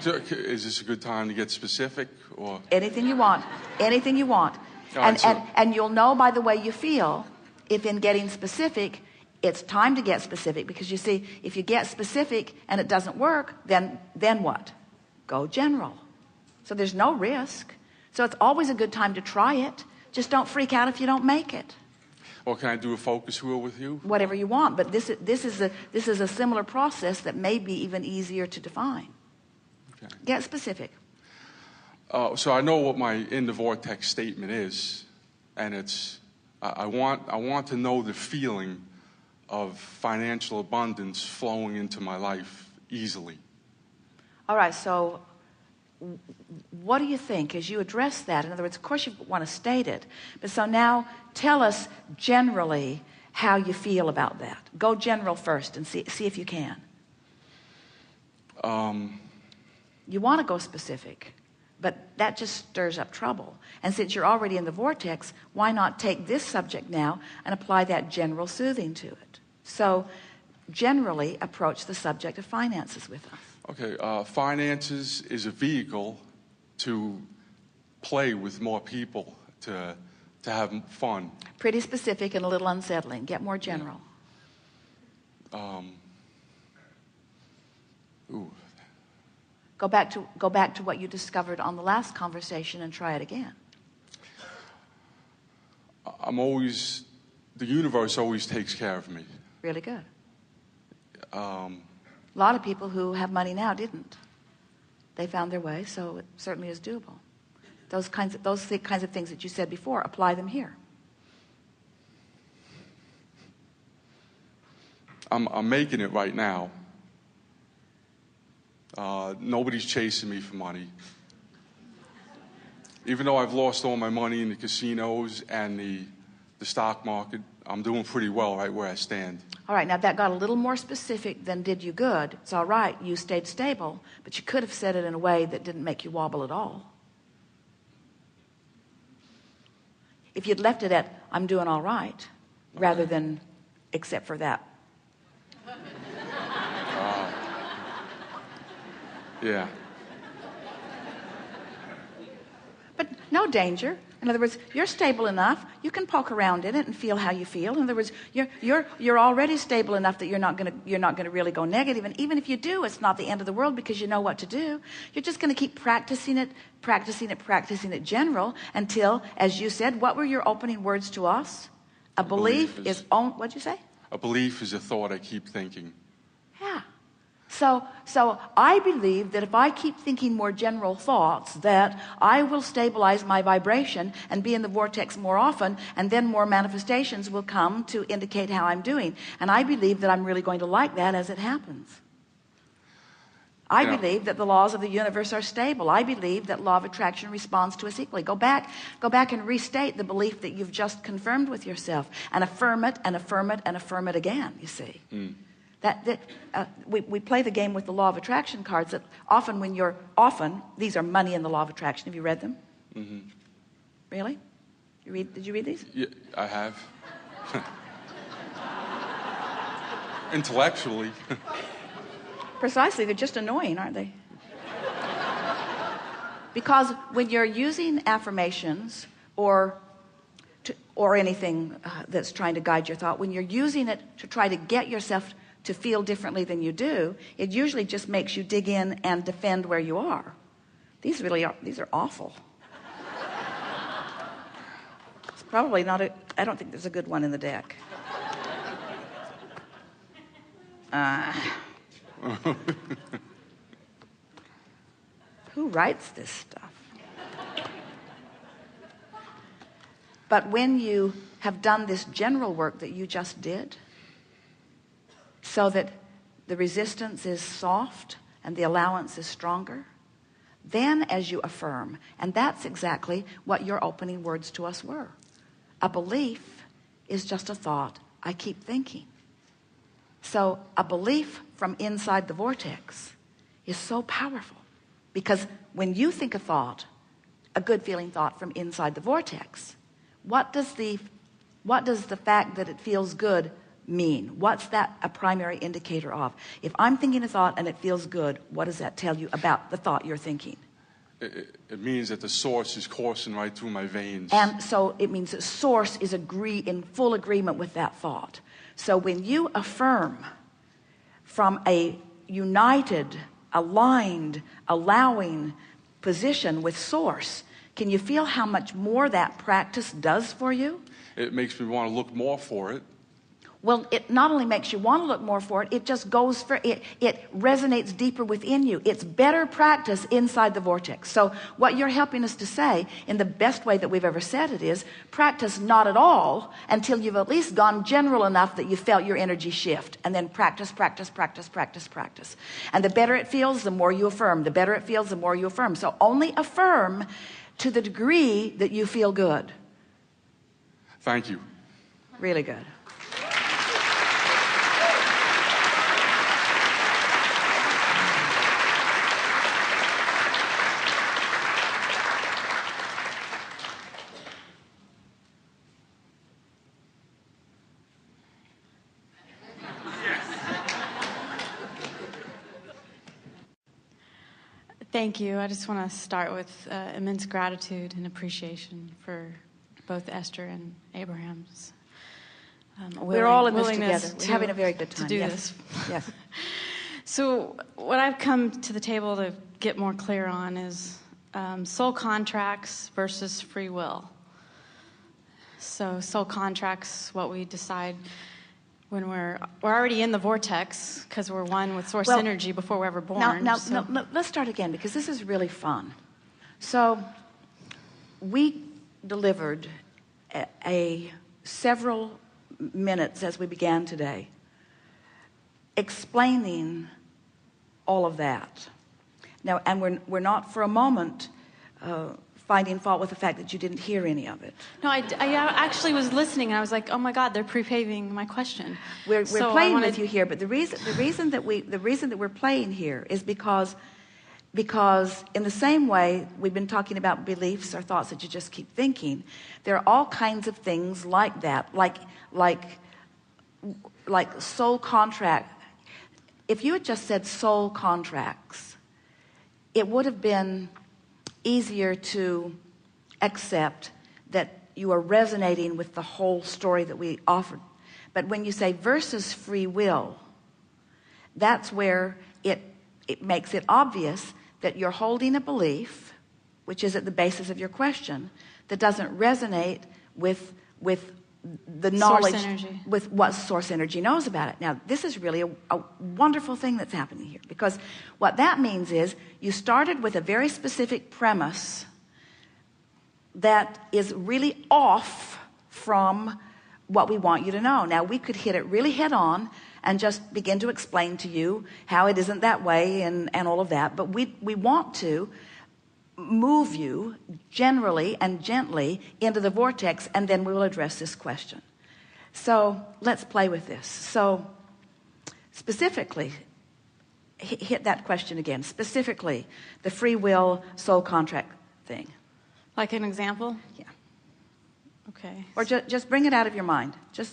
So, is this a good time to get specific, or anything you want? Anything you want. And you'll know by the way you feel if in getting specific it's time to get specific, because you see, if you get specific and it doesn't work, then what? Go general. So there's no risk. So it's always a good time to try it. Just don't freak out if you don't make it. Or can I do a focus wheel with you? Whatever you want, but this is a similar process that may be even easier to define. Okay. Get specific. So I know what my in the vortex statement is, and it's I want to know the feeling of financial abundance flowing into my life easily. All right, so what do you think as you address that? In other words, of course you want to state it, but so now tell us generally how you feel about that. Go general first and see if you can. You want to go specific, but that just stirs up trouble. And since you're already in the vortex, why not take this subject now and apply that general soothing to it? So generally approach the subject of finances with us. Okay, finances is a vehicle to play with more people, to have fun. Pretty specific and a little unsettling. Get more general. Go back to what you discovered on the last conversation and try it again. The universe always takes care of me. Really good. A lot of people who have money now didn't. They found their way, so it certainly is doable. Those kinds of things that you said before, apply them here. I'm making it right now. Nobody's chasing me for money. Even though I've lost all my money in the casinos and the stock market, I'm doing pretty well right where I stand. All right, now that got a little more specific than did you good. It's all right, you stayed stable, but you could have said it in a way that didn't make you wobble at all. If you'd left it at, I'm doing all right, rather than, except for that. Yeah. But no danger. In other words, you're stable enough. You can poke around in it and feel how you feel. In other words, you're already stable enough that you're not going to really go negative. And even if you do, it's not the end of the world because you know what to do. You're just going to keep practicing it general until, as you said, what were your opening words to us? A belief is what'd you say? A belief is a thought I keep thinking. Yeah. So I believe that if I keep thinking more general thoughts, that I will stabilize my vibration and be in the vortex more often, and then more manifestations will come to indicate how I'm doing. And I believe that I'm really going to like that as it happens. I believe that the laws of the universe are stable. I believe that law of attraction responds to us equally. Go back and restate the belief that you've just confirmed with yourself, and affirm it and affirm it and affirm it again, you see. We play the game with the law of attraction cards that often these are money in the law of attraction. Have you read them? Mm-hmm. Really? Did you read these? Yeah, I have. Intellectually. Precisely, they're just annoying, aren't they? Because when you're using affirmations or anything that's trying to guide your thought, when you're using it to try to get yourself to feel differently than you do, it usually just makes you dig in and defend where you are. These are awful. It's probably not I don't think there's a good one in the deck. Who writes this stuff? But when you have done this general work that you just did, so that the resistance is soft and the allowance is stronger, then as you affirm, and that's exactly what your opening words to us were. A belief is just a thought I keep thinking. So a belief from inside the vortex is so powerful, because when you think a thought, a good feeling thought from inside the vortex, what does the fact that it feels good mean? What's that a primary indicator of? If I'm thinking a thought and it feels good, what does that tell you about the thought you're thinking? It means that the source is coursing right through my veins. And so it means that source is in full agreement with that thought. So when you affirm from a united, aligned, allowing position with source, can you feel how much more that practice does for you? It makes me want to look more for it. Well, it not only makes you want to look more for it, it just goes for it. It resonates deeper within you. It's better practice inside the vortex. So what you're helping us to say, in the best way that we've ever said it, is practice not at all until you've at least gone general enough that you felt your energy shift. And then practice, practice, practice, practice, practice. And the better it feels, the more you affirm. The better it feels, the more you affirm. So only affirm to the degree that you feel good. Thank you. Really good. Thank you. I just want to start with immense gratitude and appreciation for both Esther and Abraham's We're all in this together. We're to- having a very good time. to do Yes. this. Yes. So what I've come to the table to get more clear on is soul contracts versus free will. So soul contracts, what we decide when we're already in the vortex because we're one with source energy before we're ever born. Now, let's start again because this is really fun. So we delivered several minutes as we began today explaining all of that. Now, and we're not for a moment finding fault with the fact that you didn't hear any of it. No, I actually was listening, and I was like, "Oh my God, they're prepaving my question." We're So playing with you here, but the reason that we're playing here is because in the same way we've been talking about beliefs or thoughts that you just keep thinking, there are all kinds of things like that, like soul contract. If you had just said soul contracts, it would have been easier to accept that you are resonating with the whole story that we offered. But when you say versus free will, that's where it makes it obvious that you're holding a belief, which is at the basis of your question, that doesn't resonate with the knowledge, with what source energy knows about it. Now, this is really a wonderful thing that's happening here, because what that means is you started with a very specific premise that is really off from what we want you to know. Now, we could hit it really head on and just begin to explain to you how it isn't that way and all of that, but we want to move you generally and gently into the vortex, and then we will address this question. So let's play with this. So specifically, hit that question again. Specifically, the free will soul contract thing. Like an example? Yeah. Okay. Or just bring it out of your mind. Just